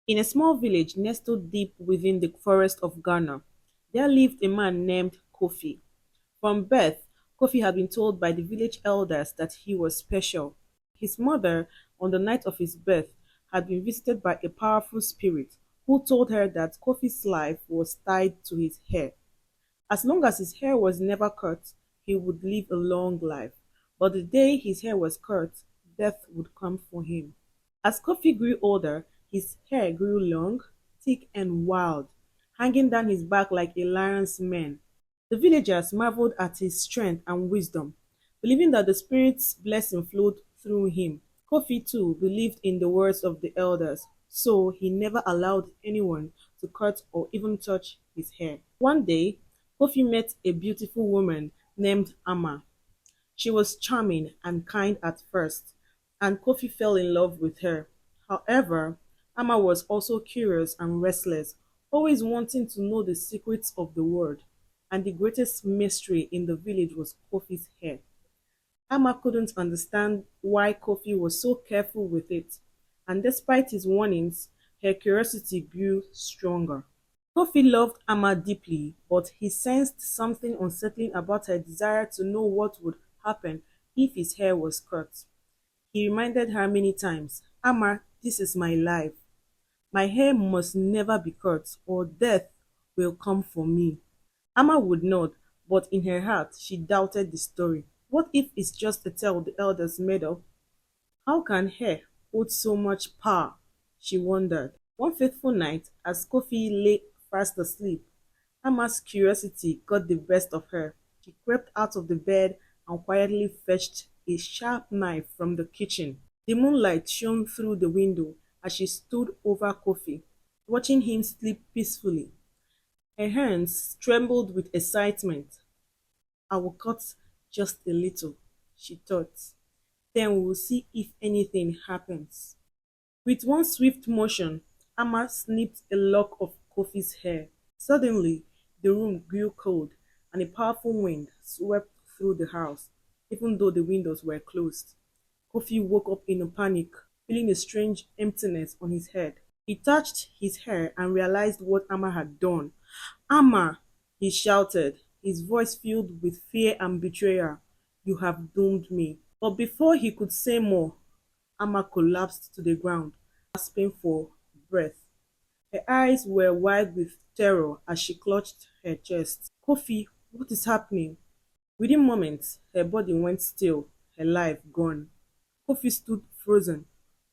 In a small village nestled deep within the forest of Ghana, there lived a man named Kofi. From birth, Kofi had been told by the village elders that he was special. His mother, on the night of his birth, had been visited by a powerful spirit who told her that Kofi's life was tied to his hair. As long as his hair was never cut, he would live a long life. But the day his hair was cut, death would come for him. As Kofi grew older, his hair grew long, thick, and wild, hanging down his back like a lion's mane. The villagers marveled at his strength and wisdom, believing that the spirit's blessing flowed through him. Kofi too believed in the words of the elders, so he never allowed anyone to cut or even touch his hair. One day, Kofi met a beautiful woman named Amma. She was charming and kind at first, and Kofi fell in love with her. However, Amma was also curious and restless, always wanting to know the secrets of the world. And the greatest mystery in the village was Kofi's hair. Amma couldn't understand why Kofi was so careful with it, and despite his warnings, her curiosity grew stronger. Kofi loved Amma deeply, but he sensed something unsettling about her desire to know what would happen if his hair was cut. He reminded her many times, Amma, this is my life. My hair must never be cut, or death will come for me. Amma would nod, but in her heart she doubted the story. What if it's just a tale the elders made up? How can hair hold so much power? She wondered. One fateful night, as Kofi lay fast asleep, Amma's curiosity got the best of her. She crept out of the bed and quietly fetched a sharp knife from the kitchen. The moonlight shone through the window as she stood over Kofi, watching him sleep peacefully. Her hands trembled with excitement. I will cut just a little, she thought. Then we will see if anything happens. With one swift motion, Amma snipped a lock of Kofi's hair. Suddenly, the room grew cold and a powerful wind swept through the house, even though the windows were closed. Kofi woke up in a panic, feeling a strange emptiness on his head. He touched his hair and realized what Amma had done. Amma, he shouted, his voice filled with fear and betrayal. You have doomed me. But before he could say more, Amma collapsed to the ground, gasping for breath. Her eyes were wide with terror as she clutched her chest. Kofi, what is happening? Within moments, her body went still, her life gone. Kofi stood frozen,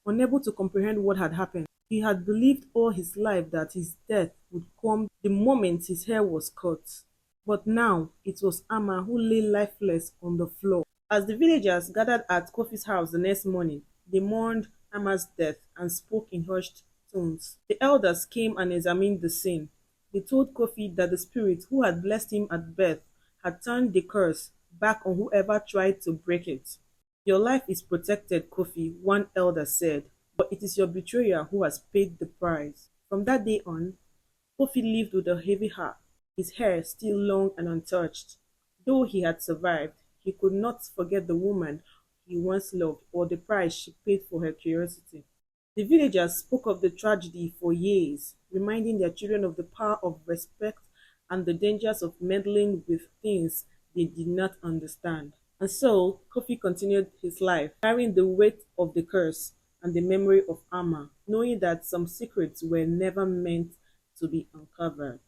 unable to comprehend what had happened. He had believed all his life that his death would come the moment his hair was cut. But now it was Amma who lay lifeless on the floor. As the villagers gathered at Kofi's house the next morning, they mourned Amma's death and spoke in hushed tones. The elders came and examined the scene. They told Kofi that the spirit who had blessed him at birth had turned the curse back on whoever tried to break it. Your life is protected, Kofi, one elder said, but it is your betrayer who has paid the price. From that day on, Kofi lived with a heavy heart, his hair still long and untouched. Though he had survived, he could not forget the woman he once loved or the price she paid for her curiosity. The villagers spoke of the tragedy for years, reminding their children of the power of respect and the dangers of meddling with things they did not understand. And so, Kofi continued his life, carrying the weight of the curse and the memory of Amma, knowing that some secrets were never meant to be uncovered.